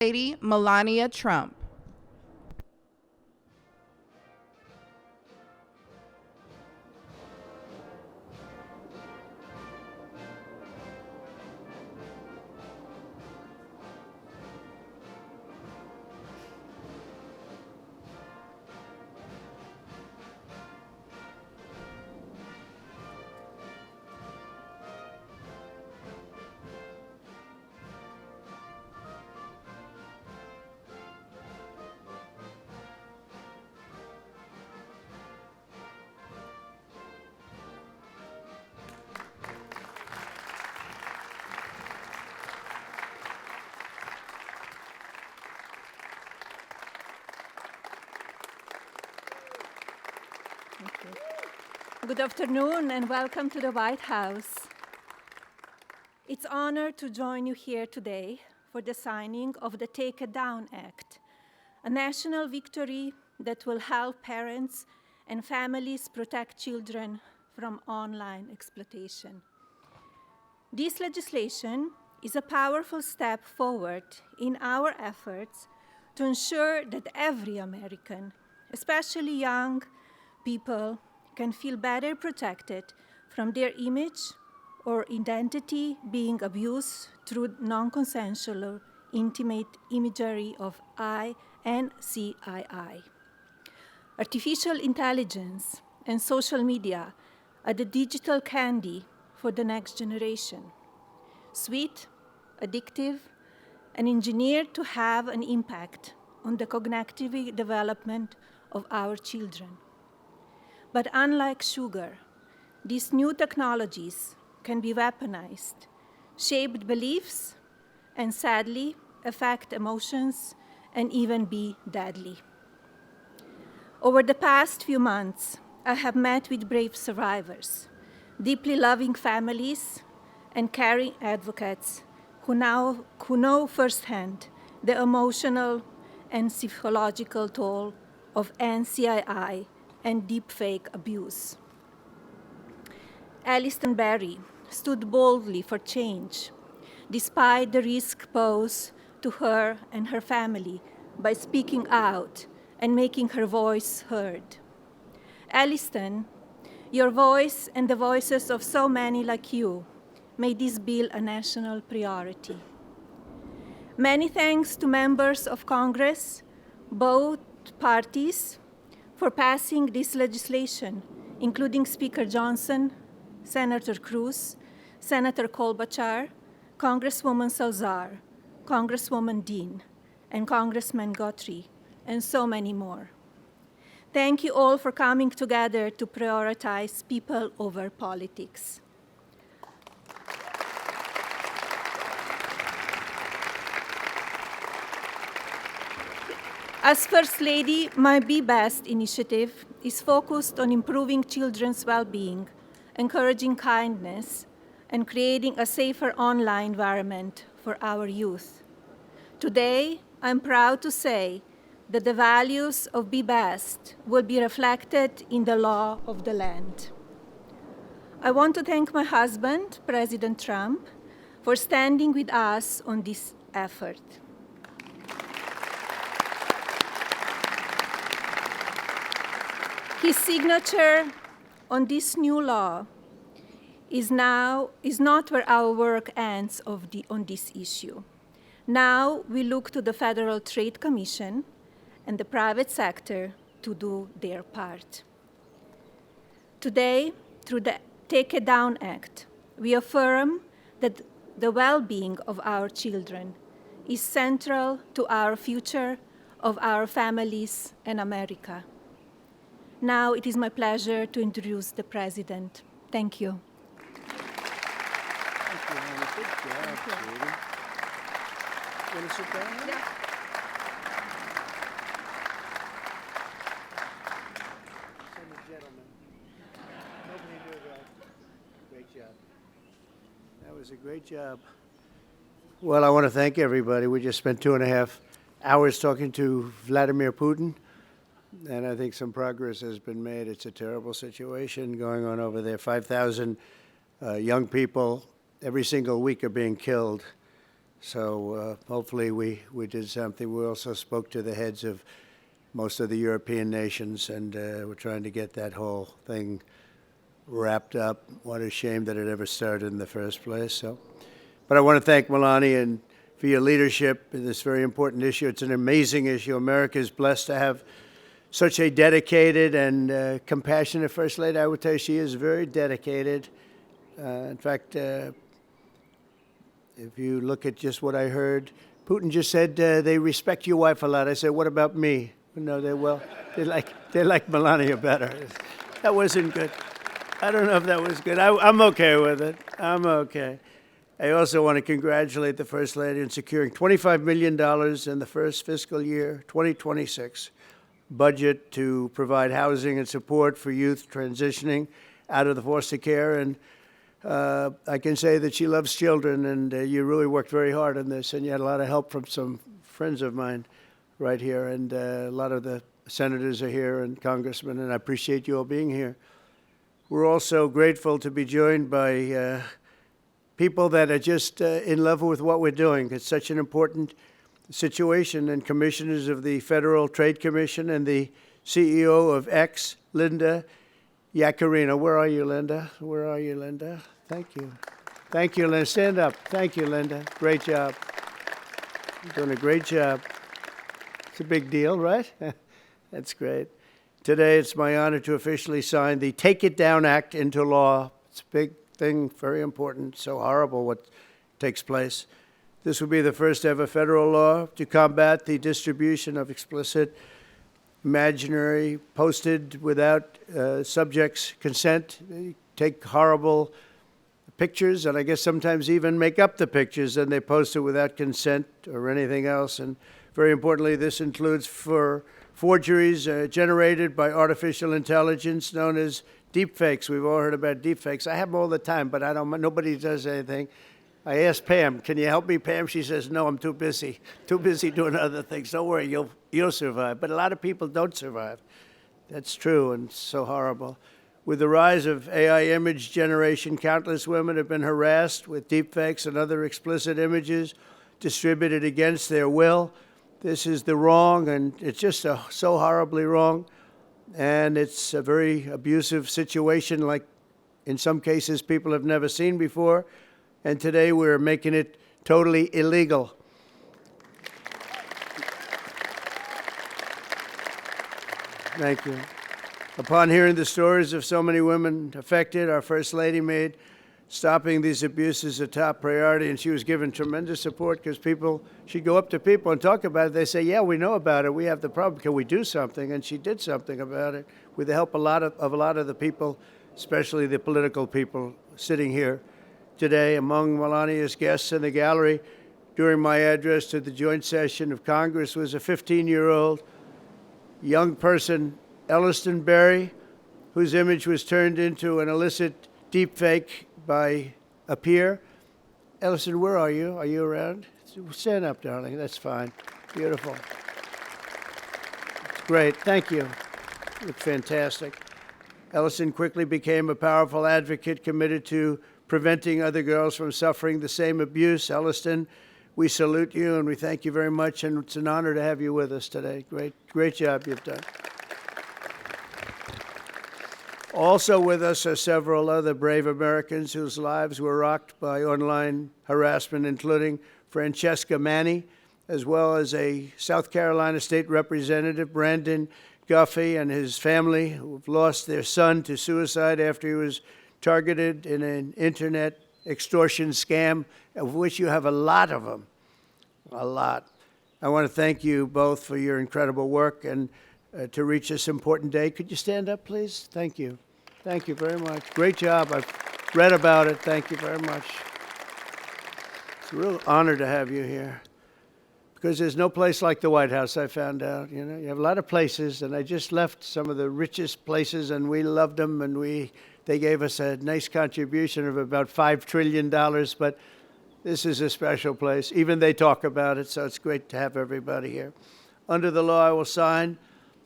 Lady Melania Trump. Thank you. Good afternoon and welcome to the White House. It's an honor to join you here today for the signing of the Take It Down Act, a national victory that will help parents and families protect children from online exploitation. This legislation is a powerful step forward in our efforts to ensure that every American, especially young people, can feel better protected from their image or identity being abused through non-consensual or intimate imagery of I and CII. Artificial intelligence and social media are the digital candy for the next generation. Sweet, addictive, and engineered to have an impact on the cognitive development of our children. But unlike sugar, these new technologies can be weaponized, shape beliefs, and sadly affect emotions and even be deadly. Over the past few months, I have met with brave survivors, deeply loving families, and caring advocates who know firsthand the emotional and psychological toll of NCII and deepfake abuse. Alliston Berry stood boldly for change, despite the risk posed to her and her family by speaking out and making her voice heard. Alliston, your voice and the voices of so many like you made this bill a national priority. Many thanks to members of Congress, both parties, for passing this legislation, including Speaker Johnson, Senator Cruz, Senator Klobuchar, Congresswoman Salazar, Congresswoman Dean, and Congressman Guthrie, and so many more. Thank you all for coming together to prioritize people over politics. As First Lady, my Be Best initiative is focused on improving children's well-being, encouraging kindness, and creating a safer online environment for our youth. Today, I'm proud to say that the values of Be Best will be reflected in the law of the land. I want to thank my husband, President Trump, for standing with us on this effort. His signature on this new law is not where our work ends on this issue. Now we look to the Federal Trade Commission and the private sector to do their part. Today, through the Take It Down Act, we affirm that the well-being of our children is central to our future of our families and America. Now it is my pleasure to introduce the President. Thank you. Thank you, Hannah. Good job, sweetie. You want to sit down? Yeah. And the gentleman. Nobody knew that. Great job. That was a great job. Well, I want to thank everybody. We just spent 2.5 hours talking to Vladimir Putin. And I think some progress has been made. It's a terrible situation going on over there. 5,000 young people every single week are being killed So hopefully we did something. We also spoke to the heads of most of the European nations, and we're trying to get that whole thing wrapped up. What a shame that it ever started in the first place. So, but I want to thank Melania and for your leadership in this very important issue. It's an amazing issue. America is blessed to have such a dedicated and compassionate First Lady. I would tell you she is very dedicated. In fact, if you look at just what I heard, Putin just said they respect your wife a lot. I said, what about me? No, they like Melania better. That wasn't good. I don't know if that was good. I'm okay with it. I'm okay. I also want to congratulate the First Lady in securing $25 million in the first fiscal year, 2026, budget to provide housing and support for youth transitioning out of the foster care. And I can say that she loves children, and you really worked very hard on this, and you had a lot of help from some friends of mine right here, and a lot of the senators are here and congressmen, and I appreciate you all being here. We're also grateful to be joined by people that are just in love with what we're doing. It's such an important situation, and commissioners of the Federal Trade Commission and the CEO of X, Linda Yaccarino. Where are you, Linda? Where are you, Linda? Thank you. Thank you, Linda. Stand up. Thank you, Linda. Great job. You're doing a great job. It's a big deal, right? That's great. Today, it's my honor to officially sign the Take It Down Act into law. It's a big thing, very important, so horrible what takes place. This will be the first ever federal law to combat the distribution of explicit, imaginary, posted without subjects' consent. They take horrible pictures, and I guess sometimes even make up the pictures, and they post it without consent or anything else. And very importantly, this includes for forgeries generated by artificial intelligence known as deepfakes. We've all heard about deepfakes. I have them all the time, but nobody does anything. I asked Pam, can you help me, Pam? She says, no, I'm too busy doing other things. Don't worry, you'll survive. But a lot of people don't survive. That's true, and so horrible. With the rise of AI image generation, countless women have been harassed with deepfakes and other explicit images distributed against their will. This is the wrong, and it's just so horribly wrong. And it's a very abusive situation, like in some cases people have never seen before. And today we're making it totally illegal. Thank you. Upon hearing the stories of so many women affected, our First Lady made stopping these abuses a top priority, and she was given tremendous support because she'd go up to people and talk about it. They say, yeah, we know about it. We have the problem. Can we do something? And she did something about it with the help of a lot of the people, especially the political people sitting here today. Among Melania's guests in the gallery during my address to the joint session of Congress was a 15-year-old young person, Elliston Berry, whose image was turned into an illicit deepfake by a peer. Elliston, where are you? Are you around? Stand up, darling. That's fine. Beautiful. It's great. Thank you. You look fantastic. Elliston quickly became a powerful advocate committed to preventing other girls from suffering the same abuse. Elliston, we salute you and we thank you very much, and it's an honor to have you with us today. Great job you've done. Also with us are several other brave Americans whose lives were rocked by online harassment, including Francesca Manny, as well as a South Carolina State Representative, Brandon Guffey, and his family, who have lost their son to suicide after he was targeted in an internet extortion scam, of which you have a lot of them, a lot. I want to thank you both for your incredible work and to reach this important day. Could you stand up, please? Thank you. Thank you very much. Great job. I've read about it. Thank you very much. It's a real honor to have you here, because there's no place like the White House, I found out. You know, you have a lot of places, and I just left some of the richest places, and we loved them, and they gave us a nice contribution of about $5 trillion, but this is a special place. Even they talk about it, so it's great to have everybody here. Under the law I will sign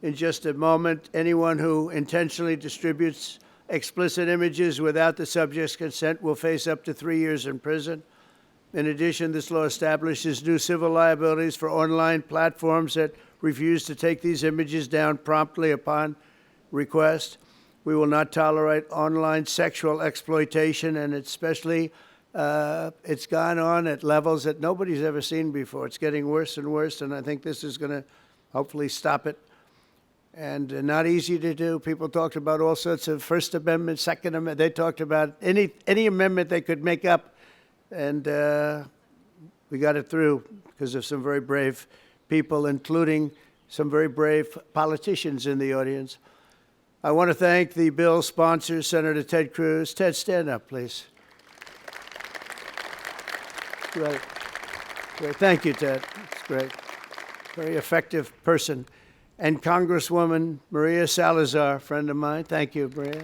in just a moment, anyone who intentionally distributes explicit images without the subject's consent will face up to 3 years in prison. In addition, this law establishes new civil liabilities for online platforms that refuse to take these images down promptly upon request. We will not tolerate online sexual exploitation, and especially it's gone on at levels that nobody's ever seen before. It's getting worse and worse, and I think this is going to hopefully stop it. And not easy to do. People talked about all sorts of First Amendment, Second Amendment. They talked about any amendment they could make up, and we got it through because of some very brave people, including some very brave politicians in the audience. I want to thank the bill's sponsor, Senator Ted Cruz. Ted, stand up, please. Great. Great. Thank you, Ted. It's great. Very effective person. And Congresswoman Maria Salazar, friend of mine. Thank you, Maria.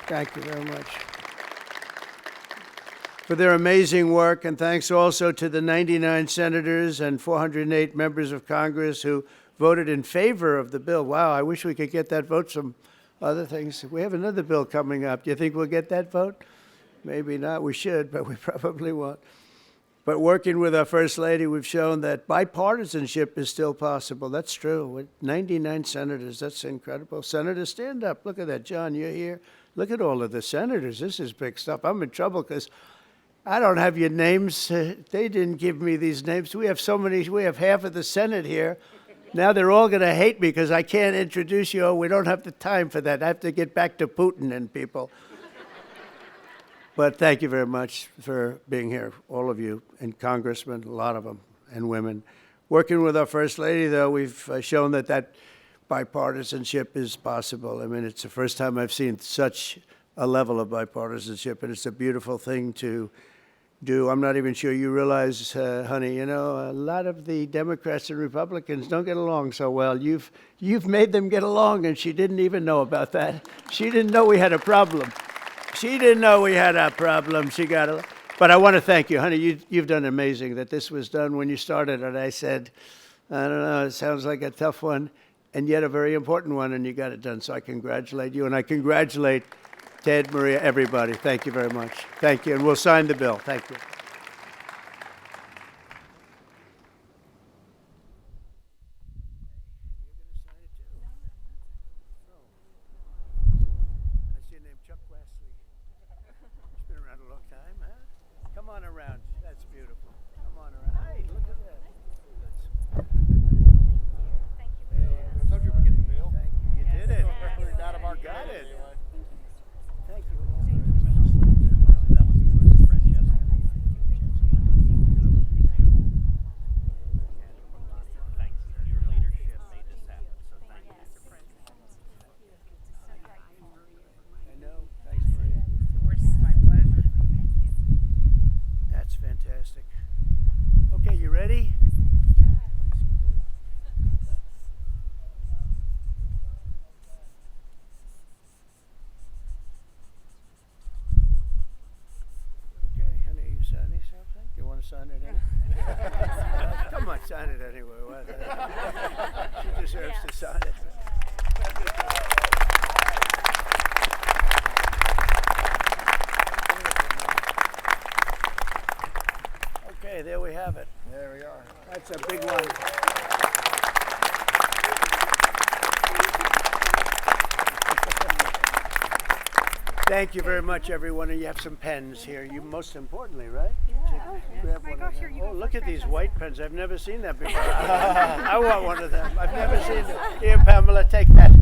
Thank you very much for their amazing work. And thanks also to the 99 senators and 408 members of Congress who voted in favor of the bill. Wow, I wish we could get that vote. Some other things. We have another bill coming up. Do you think we'll get that vote? Maybe not. We should, but we probably won't. But working with our First Lady, we've shown that bipartisanship is still possible. That's true. With 99 senators, that's incredible. Senators, stand up. Look at that. John, you're here. Look at all of the senators. This is big stuff. I'm in trouble because I don't have your names. They didn't give me these names. We have so many. We have half of the Senate here. Now they're all going to hate me because I can't introduce you. We don't have the time for that. I have to get back to Putin and people. But thank you very much for being here, all of you, and congressmen, a lot of them, and women. Working with our First Lady, though, we've shown that bipartisanship is possible. I mean, it's the first time I've seen such a level of bipartisanship, and it's a beautiful thing to do. I'm not even sure you realize, honey, you know, a lot of the Democrats and Republicans don't get along so well. You've made them get along, and she didn't even know about that. She didn't know we had a problem. She didn't know we had a problem. She got it. But I want to thank you, honey. You've done amazing that this was done when you started. And I said, I don't know, it sounds like a tough one, and yet a very important one, and you got it done. So I congratulate you, and I congratulate Ted, Maria, everybody. Thank you very much. Thank you. And we'll sign the bill. Thank you. Okay, you ready? Okay, honey, you signing something? Do you want to sign it anyway? Come on, sign it anyway. She deserves to sign it. Okay, there we have it. There we are. That's a big one. Thank you very much, everyone. And you have some pens here. You most importantly, right? Yeah. Grab one of them. Oh, look at these white pens. I've never seen that before. I want one of them. I've never seen them. Here, Pamela, take that.